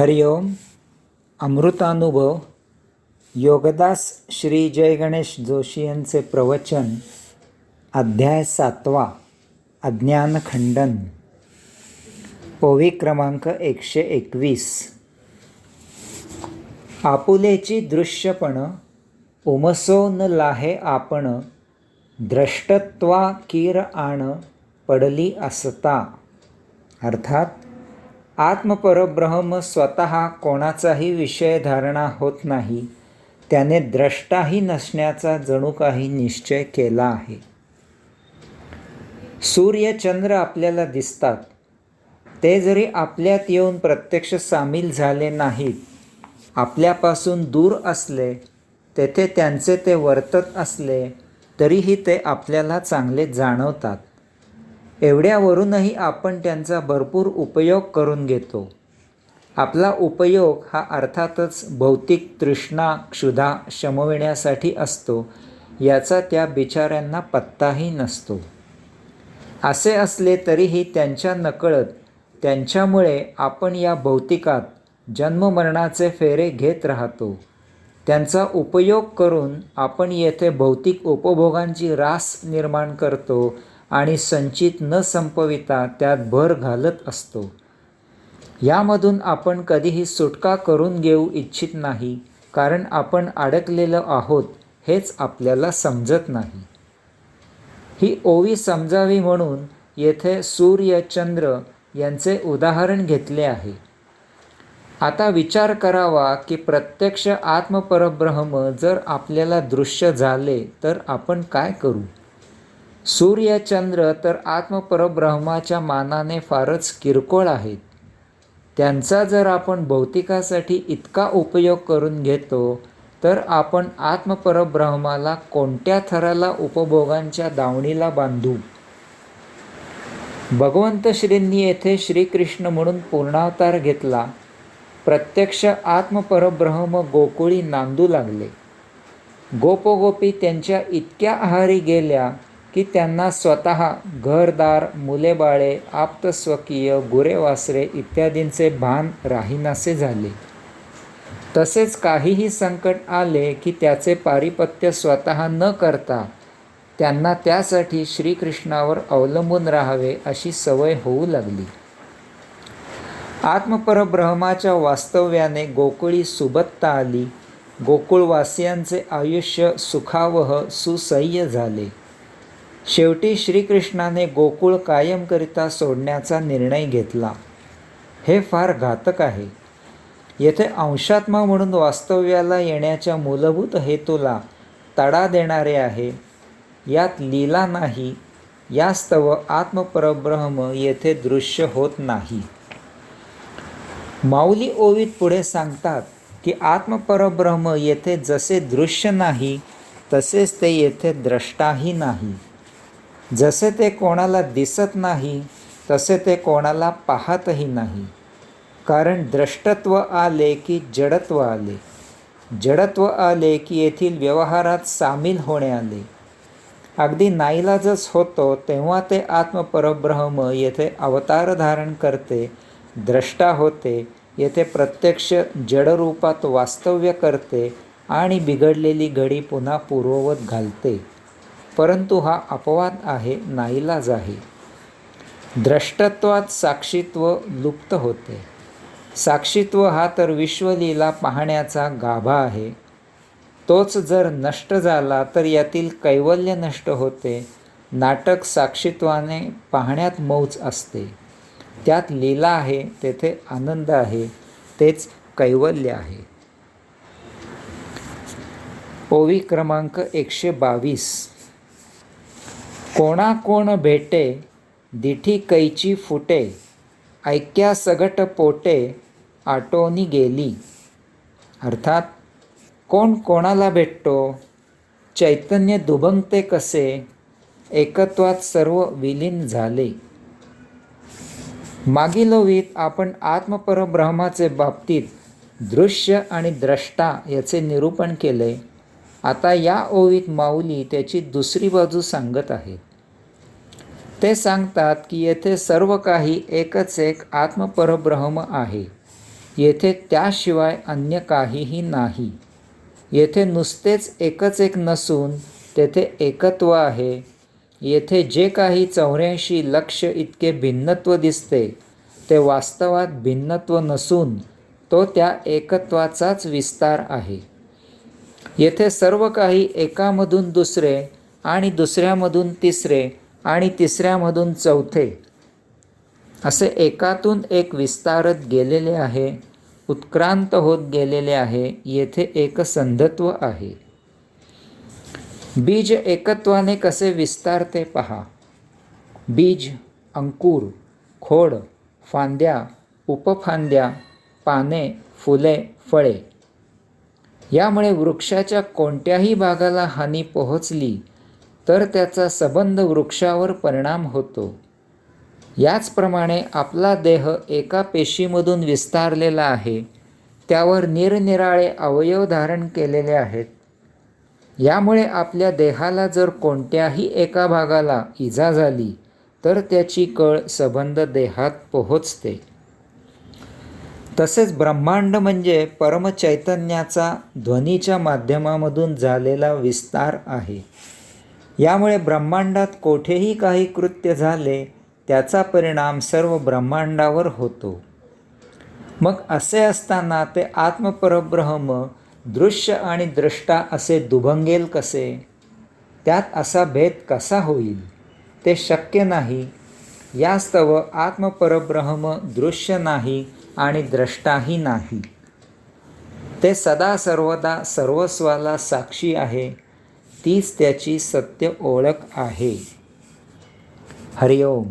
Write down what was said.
हरिओम. अमृतानुभव योगदास श्री जय गणेश जोशी यांचे प्रवचन. अध्याय 7. अज्ञानखंडन. ओवी क्रमांक 121. आपुलेची दृश्यपण उमसो न लाहे आपण, द्रष्टत्वा कीर आण पडली असता. अर्थात आत्मपरब्रह्म स्वतः कोणाचाही विषय धारणा होत नाही, त्याने द्रष्टाही नसण्याचा जणू काही निश्चय केला आहे. सूर्य चंद्र आपल्याला दिसतात, ते जरी आपल्यात येऊन प्रत्यक्ष सामील झाले नाहीत, आपल्यापासून दूर असले, तेथे त्यांचे ते वर्तत असले, तरीही ते आपल्याला चांगले जाणवतात. एवढ्यावरूनही आपण त्यांचा भरपूर उपयोग करून घेतो. आपला उपयोग हा अर्थातच भौतिक तृष्णा क्षुधा शमविण्यासाठी असतो, याचा त्या बिचाऱ्यांना पत्ताही नसतो. असे असले तरीही त्यांच्या नकळत त्यांच्यामुळे आपण या भौतिकात जन्ममरणाचे फेरे घेत राहतो. त्यांचा उपयोग करून आपण येथे भौतिक उपभोगांची रास निर्माण करतो आणि संचित न संपविता त्यात भर घालत असतो. यामधून आपण कधीही सुटका करून घेऊ इच्छित नाही, कारण आपण अडकलेलो आहोत हेच आपल्याला समजत नाही. ही ओवी समजावी म्हणून येथे सूर्य चंद्र यांचे उदाहरण घेतले आहे. आता विचार करावा की प्रत्यक्ष आत्मपरब्रह्म जर आपल्याला दृश्य झाले तर आपण काय करू? सूर्य चंद्र तर आत्मपरब्रह्माच्या मानाने फारच किरकोळ आहेत. त्यांचा जर आपण भौतिकासाठी इतका उपयोग करून घेतो, तर आपण आत्मपरब्रह्माला कोणत्या थराला उपभोगांच्या दावणीला बांधू? भगवंत श्रींनी येथे श्रीकृष्ण म्हणून पूर्णावतार घेतला. प्रत्यक्ष आत्मपरब्रह्म गोकुळी नांदू लागले. गोपोगोपी त्यांच्या इतक्या आहारी गेल्या की त्यांना स्वतः घरदार, मुलेबाळे, आप्तस्वकीय, गुरेवासरे इत्यादींचे भान राहीनासे झाले. तसेच काहीही संकट आले की त्याचे पारिपत्य स्वतः न करता त्यांना त्यासाठी श्रीकृष्णावर अवलंबून राहावे अशी सवय होऊ लागली. आत्मपरब्रह्माच्या वास्तव्याने गोकुळी सुबत्ता आली. गोकुळवासियांचे आयुष्य सुखावह सुसह्य झाले. शेवटी श्रीकृष्णाने गोकुळ कायमकरिता सोडण्याचा निर्णय घेतला. हे फार घातक आहे. येथे अंशात्मा म्हणून वास्तव्याला येण्याच्या मूलभूत हेतूला तडा देणारे आहे. यात लीला नाही. यास्तव आत्मपरब्रह्म येथे दृश्य होत नाही. माऊली ओवीत पुढे सांगतात की आत्मपरब्रह्म येथे जसे दृश्य नाही, तसेच ते येथे द्रष्टाही नाही. जसे ते कोणाला दिसत नाही, तसे ते कोणाला पाहतही नाही. कारण द्रष्टत्व आले की जडत्व आले, जडत्व आले की येथील व्यवहारात सामील होणे आले. अगदी नाईलाजच होतो तेव्हा ते आत्मपरब्रह्म येथे अवतार धारण करते, द्रष्टा होते, येथे प्रत्यक्ष जडरूपात वास्तव्य करते आणि बिघडलेली घडी पुन्हा पूर्ववत घालते. परंतु हा अपवाद आहे, नाईलाज आहे. द्रष्टत्वात साक्षीत्व लुप्त होते. साक्षीत्व हा तर विश्वलीला पाहण्याचा गाभा आहे. तोच जर नष्ट झाला तर यातील कैवल्य नष्ट होते. नाटक साक्षीत्वाने पाहण्यात मौज असते. त्यात लीला आहे, तेथे आनंद आहे, तेच कैवल्य आहे. ओवी क्रमांक 122. कोणा कोण भेटे दिठी कैची फुटे, ऐक्या सगट पोटे आटोनी गेली. अर्थात कोण कोणाला भेटतो, चैतन्य दुभंगते कसे, एकत्वात सर्व विलीन झाले. मागील ओवीत आपण आत्मपरब्रह्माचे बाबतीत दृश्य आणि द्रष्टा याचे निरूपण केले. आता या ओवीत माऊली त्याची दुसरी बाजू सांगत आहेत. ते सांगतात की येथे सर्व काही एकच एक आत्मपरब्रह्म आहे. येथे त्याशिवाय अन्य काहीही नाही. येथे नुसतेच एकच एक नसून तेथे एकत्व आहे. येथे जे काही 84 लक्ष इतके भिन्नत्व दिसते ते वास्तवात भिन्नत्व नसून तो त्या एकत्वाचाच विस्तार आहे. येथे सर्व काही एकामधून दुसरे आणि दुसऱ्यामधून तिसरे आणि तिसऱ्यामधून चौथे असे एकातून एक विस्तारत गेलेले आहे, उत्क्रांत होत गेलेले आहे. येथे एकसंधत्व आहे. बीज एकत्वाने कसे विस्तारते पहा. बीज, अंकुर, खोड, फांद्या, उपफांद्या, पाने, फुले, फळे यामुळे वृक्षाच्या कोणत्याही भागाला हानी पोहोचली तर त्याचा सबंध वृक्षावर परिणाम होतो. याचप्रमाणे आपला देह एका पेशीमधून विस्तारलेला आहे. त्यावर निरनिराळे अवयव धारण केलेले आहेत. यामुळे आपल्या देहाला जर कोणत्याही एका भागाला इजा झाली तर त्याची कळ सबंध देहात पोहोचते. तसेच ब्रह्मांड म्हणजे परमचैतन्याचा ध्वनीच्या माध्यमामधून झालेला विस्तार आहे. यामुळे ब्रह्मांडात कोठेही काही कृत्य झाले त्याचा परिणाम सर्व ब्रह्मांडावर होतो. मग असे असताना ते आत्मपरब्रह्म दृश्य आणि द्रष्टा असे दुभंगेल कसे? त्यात असा भेद कसा होईल? ते शक्य नाही. यास्तव आत्मपरब्रह्म दृश्य नाही आणि द्रष्टाही नाही. ते सदा सर्वदा सर्वस्वाला साक्षी आहे. तीच त्याची सत्य ओळख आहे. हरिओम.